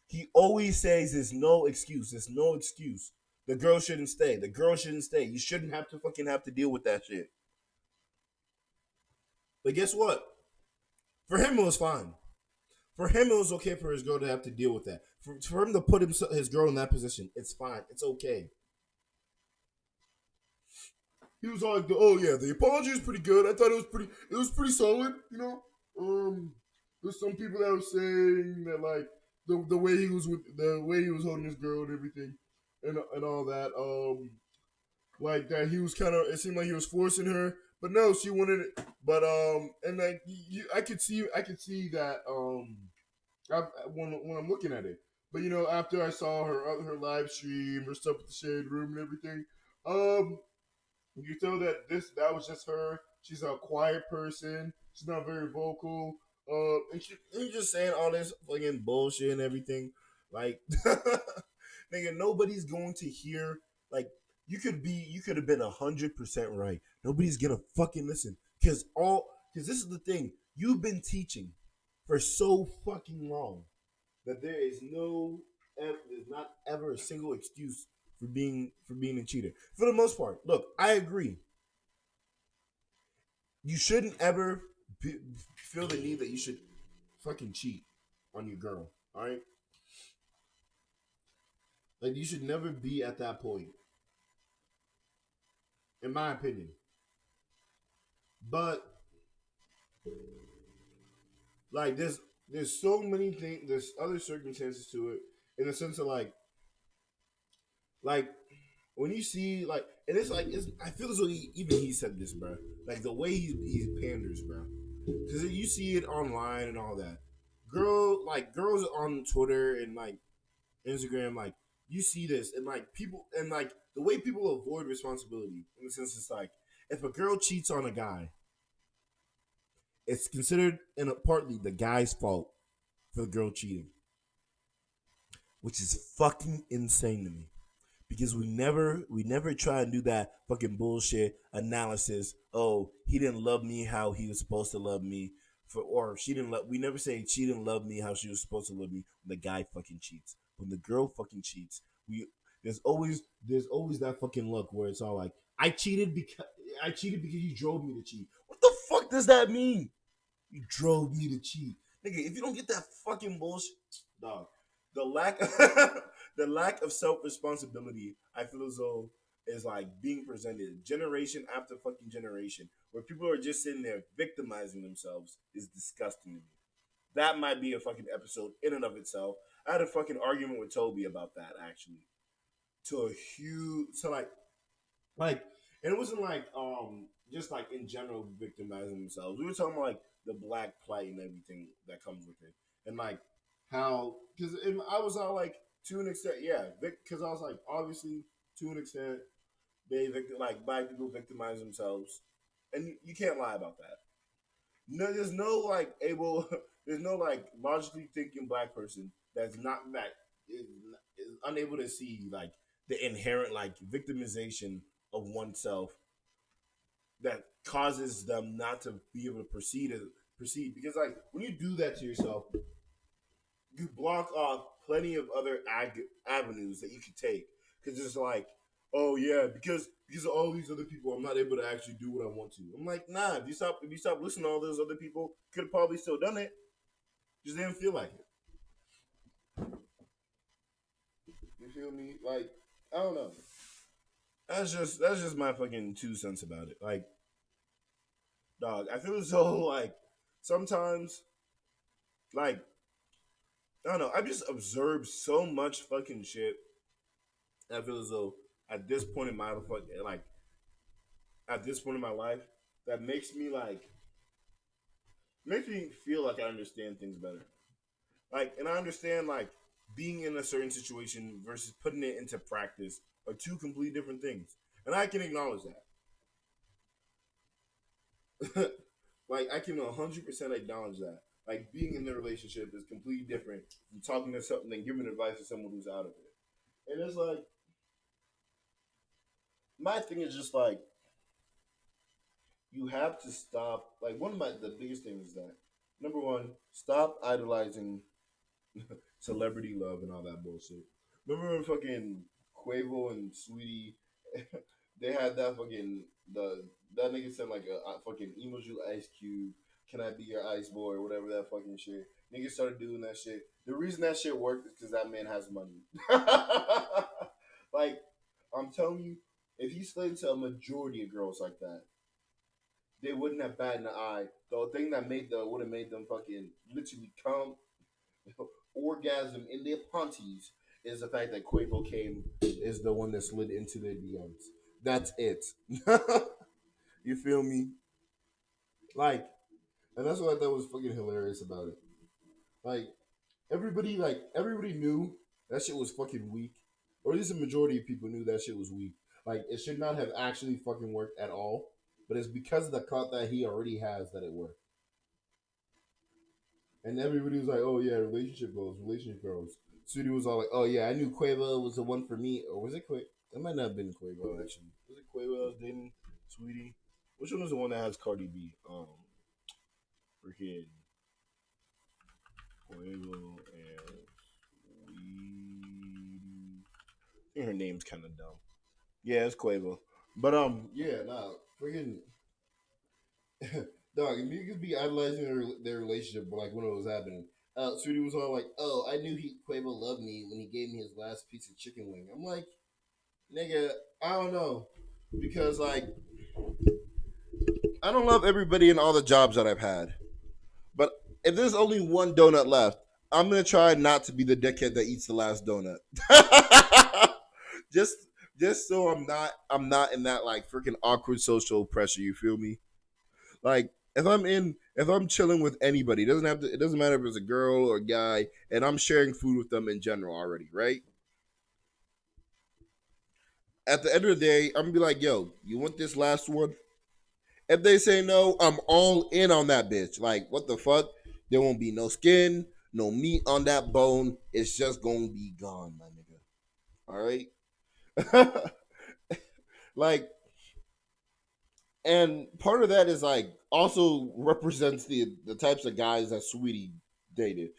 he always says there's no excuse. There's no excuse. The girl shouldn't stay. The girl shouldn't stay. You shouldn't have to fucking have to deal with that shit. But guess what? For him, it was fine. For him, it was okay for his girl to have to deal with that. For him to put his girl in that position, it's fine. It's okay. He was like, "Oh yeah, the apology is pretty good. I thought it was pretty solid. You know, there's some people that were saying that like the way he was the way he was holding his girl and everything, and all that. Like that he was kind of. It seemed like he was forcing her, but no, she wanted it. But and like I could see that when I'm looking at it. But you know, after I saw her live stream, her stuff with the shade room and everything, um, you can tell that that was just her. She's a quiet person. She's not very vocal. And just saying all this fucking bullshit and everything. Like, nigga, nobody's going to hear. Like, you could have been 100% right. Nobody's gonna fucking listen because this is the thing. You've been teaching for so fucking long that there's not ever a single excuse for being a cheater. For the most part, look, I agree. You shouldn't ever feel the need that you should fucking cheat on your girl. All right, like you should never be at that point, in my opinion. But like, there's so many things. There's other circumstances to it, in the sense of like when you see like, and it's like I feel as though even he said this, bro. Like the way he panders, bro. Because you see it online and all that. Girls on Twitter and like Instagram, like you see this and like people and like the way people avoid responsibility in the sense it's like if a girl cheats on a guy, it's considered in a partly the guy's fault for the girl cheating, which is fucking insane to me. Because we never try and do that fucking bullshit analysis. Oh, he didn't love me how he was supposed to love me, or she didn't love. We never say she didn't love me how she was supposed to love me when the guy fucking cheats. When the girl fucking cheats, we there's always that fucking look where it's all like I cheated because you drove me to cheat. What the fuck does that mean? You drove me to cheat, nigga. If you don't get that fucking bullshit, dog, the lack the lack of self responsibility, I feel as though is like being presented generation after fucking generation, where people are just sitting there victimizing themselves, is disgusting to me. That might be a fucking episode in and of itself. I had a fucking argument with Toby about that actually, to a huge, to like, and it wasn't like just like in general victimizing themselves. We were talking about like the black plight and everything that comes with it, and like how because I was all like to an extent, yeah, because I was like obviously to an extent like black people victimize themselves, and you can't lie about that. No, there's no like able, there's no like logically thinking black person that's not that is unable to see like the inherent like victimization of oneself that causes them not to be able to proceed because like when you do that to yourself, you block off plenty of other avenues that you could take because it's like, oh yeah, because of all these other people, I'm not able to actually do what I want to. I'm like, nah. If you stop listening to all those other people, could have probably still done it. Just didn't feel like it. You feel me? Like, I don't know. That's just my fucking 2 cents about it. Like, dog, I feel as though like sometimes like I don't know. I've just observed so much fucking shit. I feel as though at this point in my like at this point in my life that makes me feel like I understand things better. Like, and I understand like being in a certain situation versus putting it into practice are two completely different things, and I can acknowledge that. Like, I can 100% acknowledge that. Like, being in the relationship is completely different from talking to something and giving advice to someone who's out of it. And it's like my thing is just like you have to stop. Like one of the biggest things is that number one, stop idolizing celebrity love and all that bullshit. Remember when fucking Quavo and Sweetie, they had that fucking that nigga sent like a fucking emoji Ice Cube. Can I be your ice boy or whatever that fucking shit? Niggas started doing that shit. The reason that shit worked is because that man has money. Like I'm telling you, if he slid to a majority of girls like that, they wouldn't have batted an eye. The thing that would have made them fucking literally come orgasm in their panties is the fact that Quavo came is the one that slid into their DMs. That's it. You feel me? Like, and that's what I thought was fucking hilarious about it. Everybody knew that shit was fucking weak, or at least the majority of people knew that shit was weak. Like, it should not have actually fucking worked at all. But it's because of the clout that he already has that it worked. And everybody was like, "Oh yeah, relationship goals, relationship goals." Sudi was all like, "Oh yeah, I knew Quavo was the one for me." Or was it Quavo? It might not have been Quavo actually. Was it Quavo that was dating Sweetie? Which one was the one that has Cardi B? Freaking Quavo and Sweetie. I think her name's kind of dumb. Yeah, it's Quavo. But yeah, nah, freaking dog. If you could be idolizing their relationship, but like when it was happening, Sweetie was all like, "Oh, I knew Quavo loved me when he gave me his last piece of chicken wing." I'm like, nigga, I don't know, because like I don't love everybody in all the jobs that I've had, but if there's only one donut left, I'm gonna try not to be the dickhead that eats the last donut. just just so I'm not in that like freaking awkward social pressure. You feel me? Like if I'm chilling with anybody, it doesn't matter if it's a girl or a guy, and I'm sharing food with them in general already, right? At the end of the day, I'm gonna be like, yo, you want this last one? If they say no, I'm all in on that bitch. Like, what the fuck? There won't be no skin, no meat on that bone. It's just gonna be gone, my nigga. All right. Like, and part of that is like also represents the types of guys that Sweetie dated.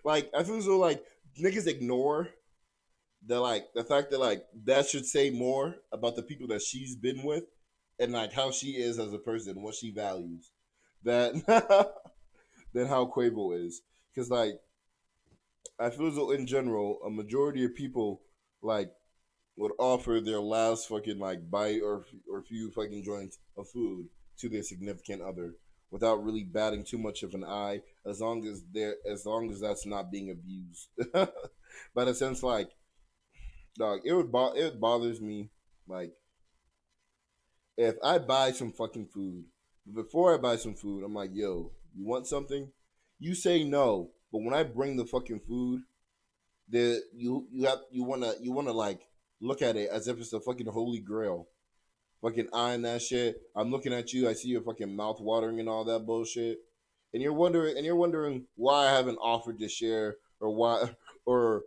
Like I feel so like niggas ignore the fact that like that should say more about the people that she's been with and like how she is as a person, what she values, that than how Quavo is. Because like I feel as though in general, a majority of people like would offer their last fucking like bite or few fucking joints of food to their significant other without really batting too much of an eye, as long as that's not being abused. But in a sense, like dog, it bothers me like if I buy some fucking food, before I buy some food, I'm like, yo, you want something? You say no, but when I bring the fucking food, you wanna like look at it as if it's the fucking holy grail. Fucking eyeing that shit. I'm looking at you. I see your fucking mouth watering and all that bullshit. And you're wondering why I haven't offered to share or why or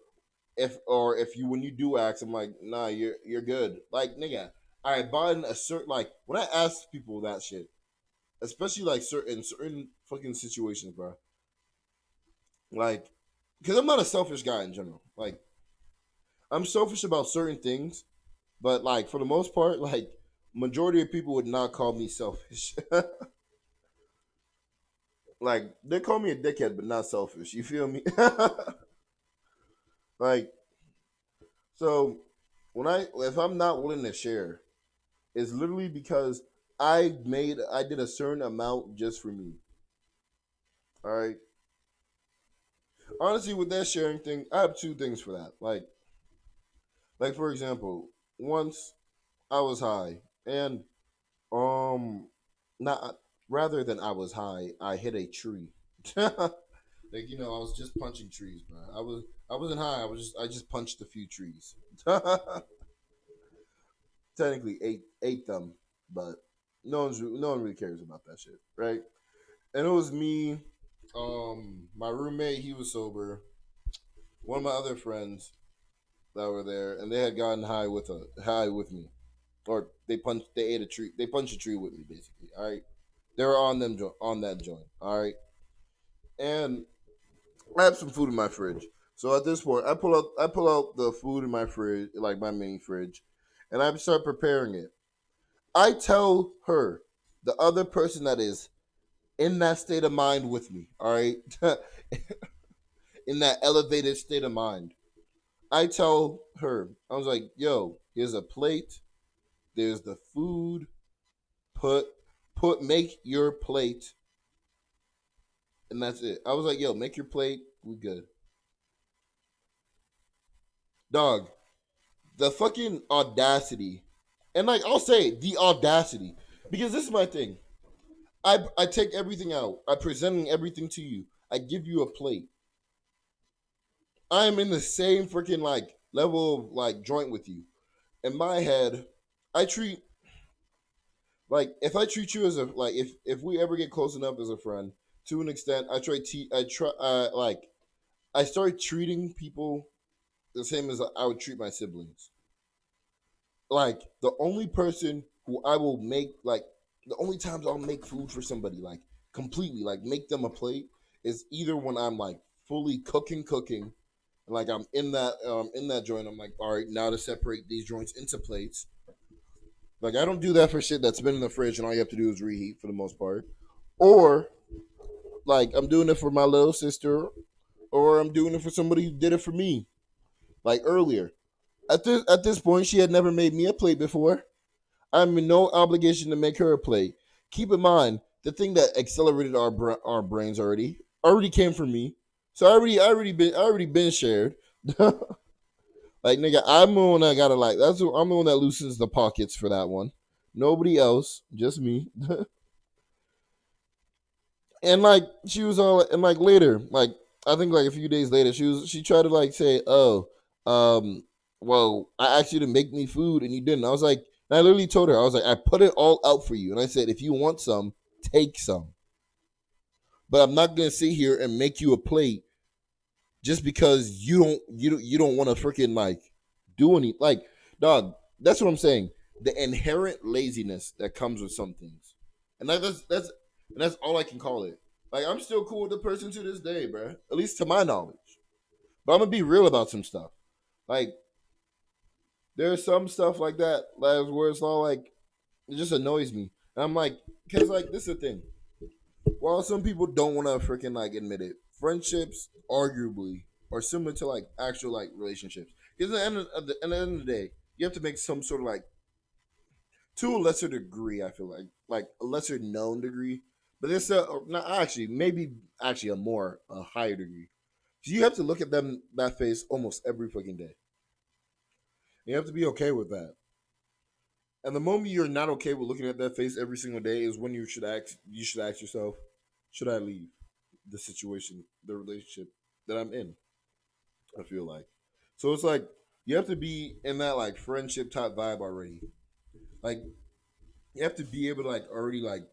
if you when you do ask, I'm like, nah, you're good. Like nigga, I bought in a certain like when I ask people that shit, especially like certain fucking situations, bro. Like, because I'm not a selfish guy in general. Like, I'm selfish about certain things, but like for the most part, like majority of people would not call me selfish. Like they call me a dickhead, but not selfish. You feel me? Like so, when if I'm not willing to share, it's literally because I did a certain amount just for me. All right. Honestly, with that sharing thing, I have two things for that. Like for example, once I was high and um not rather than I was high, I hit a tree. Like I was just punching trees, bro. I wasn't high. I just punched a few trees. Technically ate them, but no one really cares about that shit, right? And it was me, my roommate. He was sober. One of my other friends that were there, and they had gotten high with me. or they ate a tree, they punched a tree with me basically. All right, they were on on that joint. All right, and I have some food in my fridge. So at this point, I pull out the food in my fridge, like my mini fridge, and I start preparing it. I tell her, the other person that is in that state of mind with me, all right, in that elevated state of mind. I tell her, I was like, yo, here's a plate. There's the food. Put, make your plate. And that's it. I was like, yo, make your plate. We good. Dog, the fucking audacity. And like, I'll say the audacity. Because this is my thing. I take everything out. I presenting everything to you. I give you a plate. I am in the same freaking like level of like joint with you. In my head, I treat like if I treat you as a like if we ever get close enough as a friend, to an extent, I try like I start treating people the same as I would treat my siblings. Like the only person who I will make like the only times I'll make food for somebody like completely like make them a plate is either when I'm like fully cooking and like I'm in that joint. I'm like, all right, now to separate these joints into plates. Like I don't do that for shit that's been in the fridge and all you have to do is reheat for the most part. Or like I'm doing it for my little sister, or I'm doing it for somebody who did it for me, like earlier. At this point, she had never made me a plate before. I'm in no obligation to make her a plate. Keep in mind, the thing that accelerated our brains already came from me. So I already been shared. Like nigga, I'm the one that gotta like. I'm the one that loosens the pockets for that one. Nobody else, just me. And like she was all and like later, like I think like a few days later, she tried to like say, "Oh, um, well, I asked you to make me food and you didn't." I was like, and I literally told her, I was like, I put it all out for you, and I said, if you want some, take some, but I'm not gonna sit here and make you a plate just because you don't want to freaking like do any like dog. That's what I'm saying. The inherent laziness that comes with some things, and that's all I can call it. Like I'm still cool with the person to this day, bro. At least to my knowledge. But I'm gonna be real about some stuff. Like there's some stuff like that, like where it's all like it just annoys me. And I'm like, cause like this is the thing. While some people don't want to freaking like admit it, friendships arguably are similar to like actual like relationships. Because at the end of the day, you have to make some sort of like to a lesser degree. I feel like a lesser known degree, but it's a not actually maybe actually a higher degree. So you have to look at them that face almost every fucking day. You have to be okay with that. And the moment you're not okay with looking at that face every single day is when you should ask yourself, should I leave the situation, the relationship that I'm in? I feel like. So it's like you have to be in that like friendship type vibe already. Like you have to be able to like already like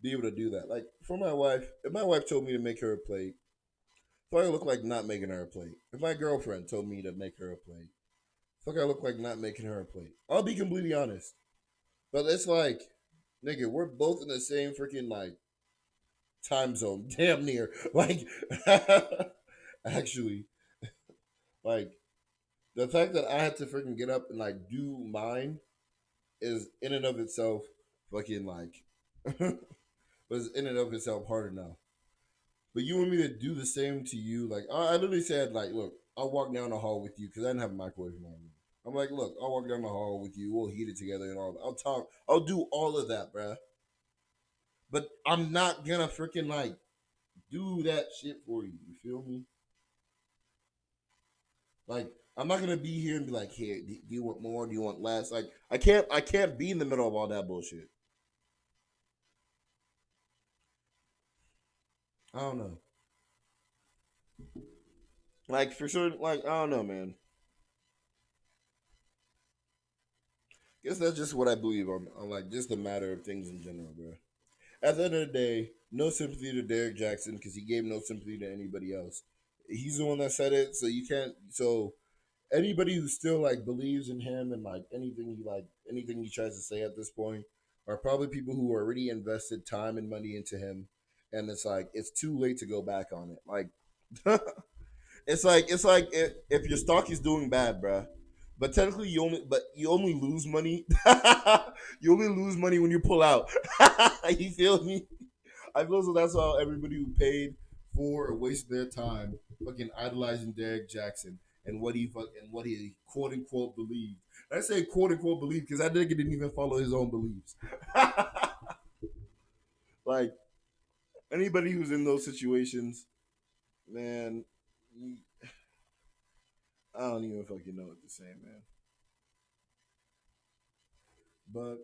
be able to do that. Like for my wife, if my wife told me to make her a plate, fuck I look like not making her a plate. If my girlfriend told me to make her a plate, fuck I look like not making her a plate. I'll be completely honest. But it's like, nigga, we're both in the same freaking like time zone, damn near. Like, actually, like the fact that I had to freaking get up and like do mine is in and of itself fucking like was in and of itself hard enough. But you want me to do the same to you? Like, I literally said, like, look, I'll walk down the hall with you because I didn't have a microwave in my room. I'm like, look, I'll walk down the hall with you. We'll heat it together and all that. I'll talk. I'll do all of that, bruh. But I'm not gonna freaking like do that shit for you. You feel me? Like I'm not gonna be here and be like, here, do you want more? Do you want less? Like I can't be in the middle of all that bullshit. I don't know. Like for sure, like I don't know, man. Guess that's just what I believe on like just the matter of things in general, bro. At the end of the day, no sympathy to Derrick Jackson because he gave no sympathy to anybody else. He's the one that said it, so you can't. So anybody who still like believes in him and like anything he like anything he tries to say at this point are probably people who already invested time and money into him, and it's like it's too late to go back on it. Like it's like if your stock is doing bad, bruh. But technically, you only lose money. You only lose money when you pull out. You feel me? I feel so that's how everybody who paid for or wasted their time fucking idolizing Derrick Jaxn and what he quote unquote believed. And I say quote unquote believe because that nigga didn't even follow his own beliefs. Like anybody who's in those situations, man, I don't even fucking know what to say, man. But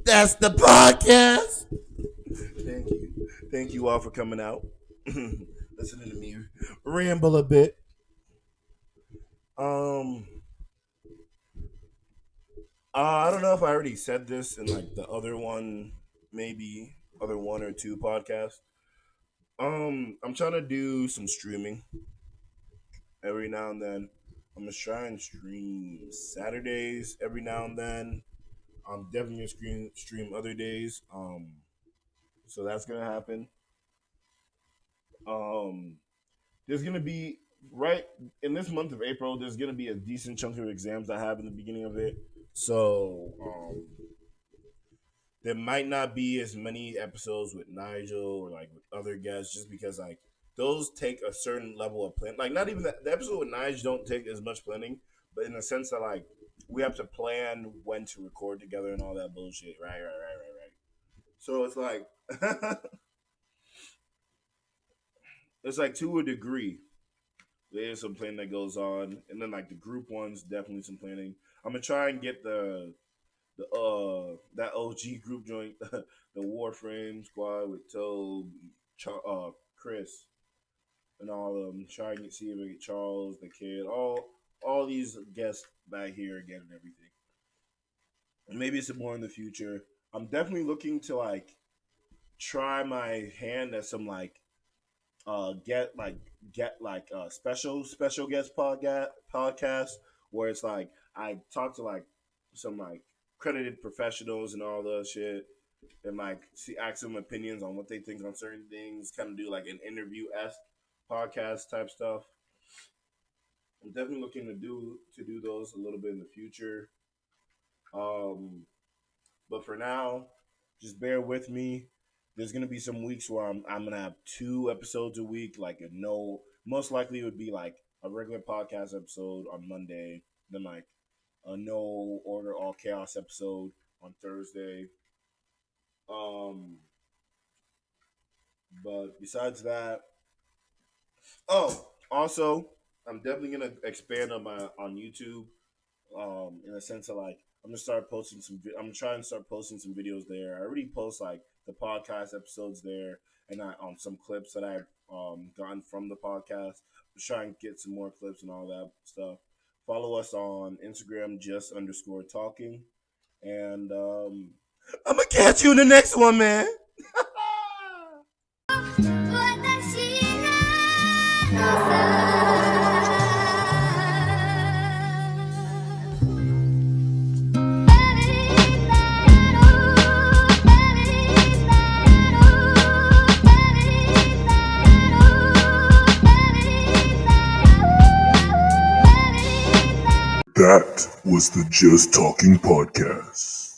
that's the podcast. Thank you. Thank you all for coming out. Listening to me ramble a bit. I don't know if I already said this in like the other one, maybe other one or two podcasts. I'm trying to do some streaming every now and then. I'm gonna try and stream Saturdays every now and then. I'm definitely gonna stream other days. So that's gonna happen. Um, there's gonna be right in this month of April. There's gonna be a decent chunk of exams I have in the beginning of it. So there might not be as many episodes with Nigel or like with other guests, just because like those take a certain level of plan. Like not even the episode with Nigel don't take as much planning, but in the sense that like we have to plan when to record together and all that bullshit. Right. So it's like it's like to a degree. There's some planning that goes on, and then like the group ones, definitely some planning. I'm gonna try and get the that OG group joint, the Warframe squad with Tobe, Chris, and all of them. Try and see if we get Charles, the kid, all these guests back here again and everything. And maybe some more in the future. I'm definitely looking to like try my hand at some like special guest podcast where it's like I talk to like some like credited professionals and all that shit and like see ask them opinions on what they think on certain things, kind of do like an interview esque podcast type stuff. I'm definitely looking to do those a little bit in the future. Um but for now, just bear with me. There's gonna be some weeks where I'm gonna have 2 episodes a week. Like a no, most likely it would be like a regular podcast episode on Monday, then like a no order all chaos episode on Thursday. Um, but besides that, oh, also I'm definitely gonna expand on YouTube. In a sense of like I'm gonna start posting some. I'm trying to start posting some videos there. I already post like the podcast episodes there, and I some clips that I've gotten from the podcast. I'm trying to get some more clips and all that stuff. Follow us on Instagram, just_talking, and I'm gonna catch you in the next one, man. That was the Just Talking Podcast.